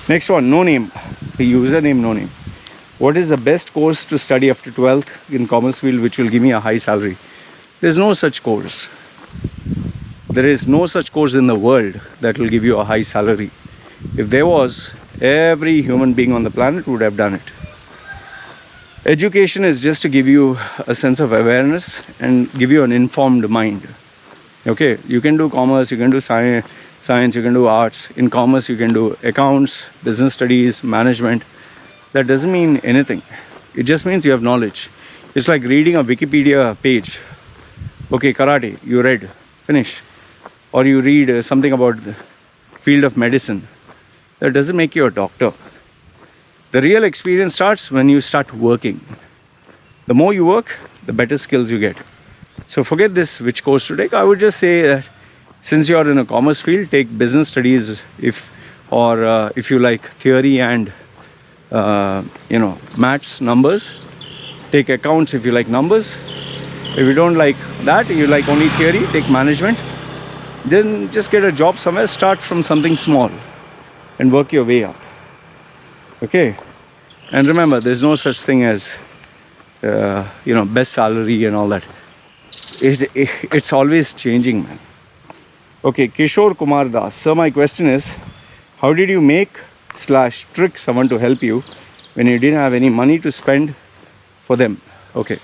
Next one, no name. The username no name. What is the best course to study after 12th in commerce field which will give me a high salary? There's no such course. There is no such course in the world that will give you a high salary. If there was, every human being on the planet would have done it. Education is just to give you a sense of awareness and give you an informed mind. Okay, you can do commerce, you can do science, you can do arts. In commerce, you can do accounts, business studies, management. That doesn't mean anything. It just means you have knowledge. It's like reading a Wikipedia page. Okay, karate, you read, finished. Or you read something about the field of medicine. That doesn't make you a doctor. The real experience starts when you start working. The more you work, the better skills you get. So forget this, which course to take. I would just say that since you are in a commerce field, take business studies if you like theory and maths, numbers. Take accounts if you like numbers. If you don't like that, you like only theory, take management. Then just get a job somewhere, start from something small and work your way up. Okay? And remember, there's no such thing as best salary and all that. It's always changing, man. Okay, Kishore Kumar Das. Sir, my question is, how did you make/trick someone to help you when you didn't have any money to spend for them? Okay.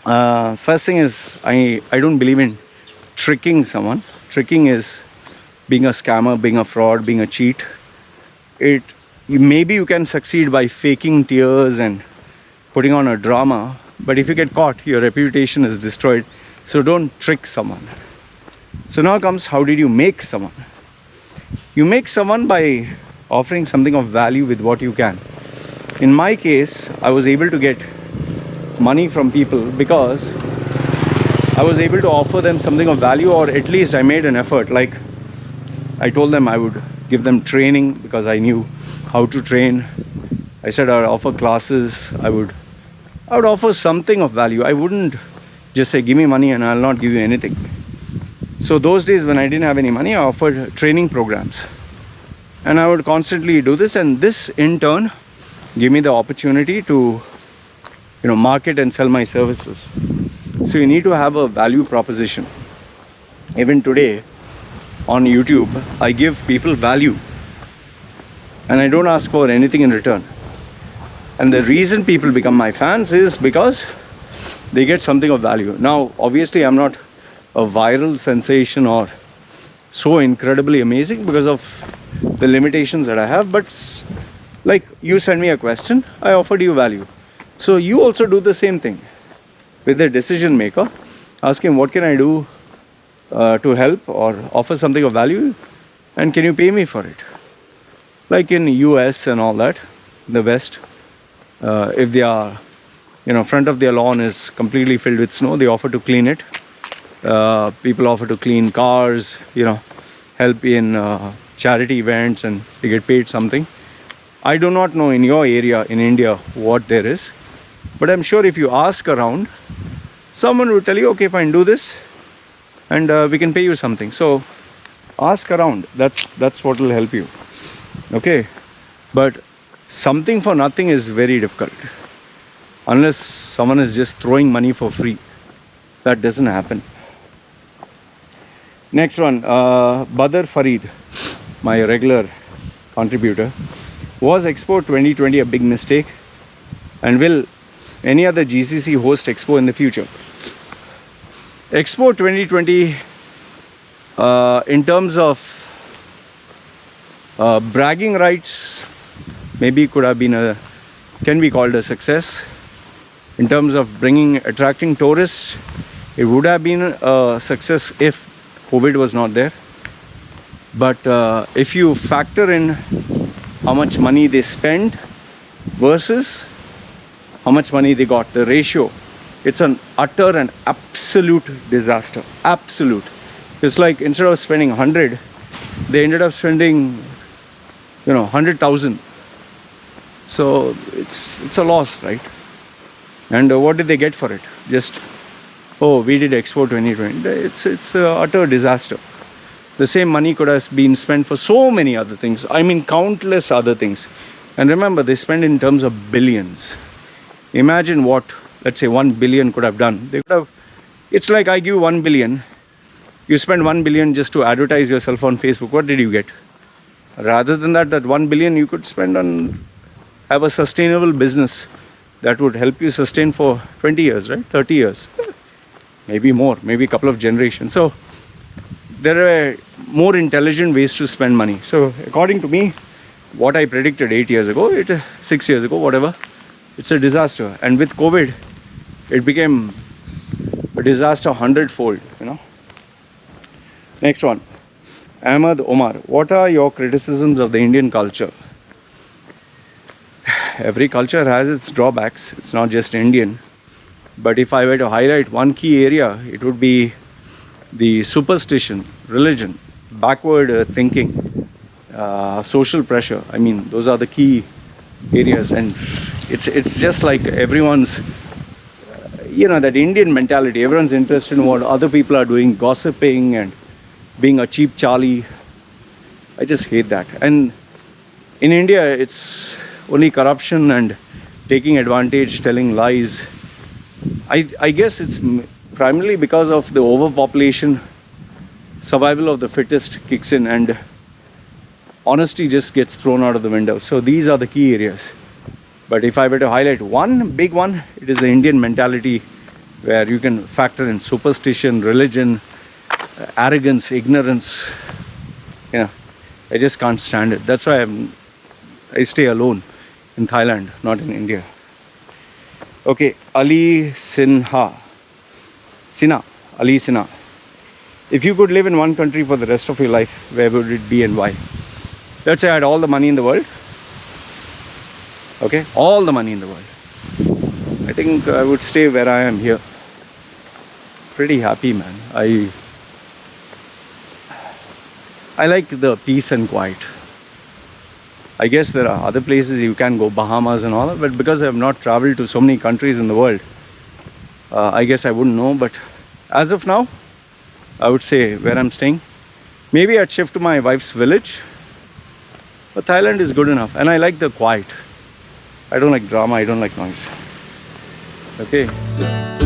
First thing is, I don't believe in tricking someone. Tricking is being a scammer, being a fraud, being a cheat. Maybe you can succeed by faking tears and putting on a drama, but if you get caught, your reputation is destroyed. So don't trick someone. So now comes, how did you make someone? You make someone by offering something of value with what you can. In my case, I was able to get money from people because I was able to offer them something of value, or at least I made an effort. Like I told them I would give them training because I knew how to train. I said I would offer classes. I would offer something of value. I wouldn't just say, give me money and I'll not give you anything. So those days when I didn't have any money, I offered training programs. And I would constantly do this, and this in turn gave me the opportunity to market and sell my services. So you need to have a value proposition. Even today on YouTube, I give people value and I don't ask for anything in return. And the reason people become my fans is because they get something of value. Now, obviously, I'm not a viral sensation or so incredibly amazing because of the limitations that I have, but like you send me a question, I offered you value. So you also do the same thing with the decision maker. Ask him, what can I do to help or offer something of value, and can you pay me for it? Like in US and all that, the West, if they are, front of their lawn is completely filled with snow, they offer to clean it. People offer to clean cars, help in charity events, and they get paid something. I do not know in your area in India what there is, but I'm sure if you ask around, someone will tell you, okay, fine, do this and we can pay you something. So ask around. That's what will help you. Okay, but something for nothing is very difficult unless someone is just throwing money for free. That doesn't happen. Next one, Badr Farid, my regular contributor. Was Expo 2020 a big mistake? And will any other GCC host Expo in the future? Expo 2020, in terms of bragging rights, maybe can be called a success. In terms of attracting tourists, it would have been a success if COVID was not there. But if you factor in how much money they spend versus how much money they got, the ratio, it's an utter and absolute disaster. Absolute. It's like instead of spending 100, they ended up spending 100,000. So it's a loss, right? And what did they get for it? Just, oh, we did Expo 2020. It's a utter disaster. The same money could have been spent for so many other things. I mean, countless other things. And remember, they spend in terms of billions. Imagine what, let's say, 1 billion could have done. They could have, it's like I give 1 billion. You spend 1 billion just to advertise yourself on Facebook. What did you get? Rather than that, that 1 billion you could spend on, have a sustainable business that would help you sustain for 20 years, right? 30 years. Maybe more, maybe a couple of generations. So there are more intelligent ways to spend money. So according to me, what I predicted 8 years ago, 6 years ago, whatever, it's a disaster. And with COVID, it became a disaster 100-fold, you know. Next one, Ahmed Omar. What are your criticisms of the Indian culture? Every culture has its drawbacks. It's not just Indian. But if I were to highlight one key area, it would be the superstition, religion, backward thinking, social pressure. I mean, those are the key areas. And it's just like everyone's, you know, that Indian mentality. Everyone's interested in what other people are doing, gossiping and being a cheap Charlie. I just hate that. And in India, it's only corruption and taking advantage, telling lies. I guess it's primarily because of the overpopulation. Survival of the fittest kicks in and honesty just gets thrown out of the window. So these are the key areas. But if I were to highlight one big one, it is the Indian mentality, where you can factor in superstition, religion, arrogance, ignorance. You know, I just can't stand it. That's why I stay alone in Thailand, not in India. Okay, Ali Sinha. Ali Sinha. If you could live in one country for the rest of your life, where would it be and why? Let's say I had all the money in the world. Okay, all the money in the world. I think I would stay where I am here. Pretty happy, man. I like the peace and quiet. I guess there are other places you can go, Bahamas and all that, but because I have not traveled to so many countries in the world, I guess I wouldn't know. But as of now, I would say where I'm staying. Maybe I'd shift to my wife's village, but Thailand is good enough. And I like the quiet. I don't like drama, I don't like noise. Okay. So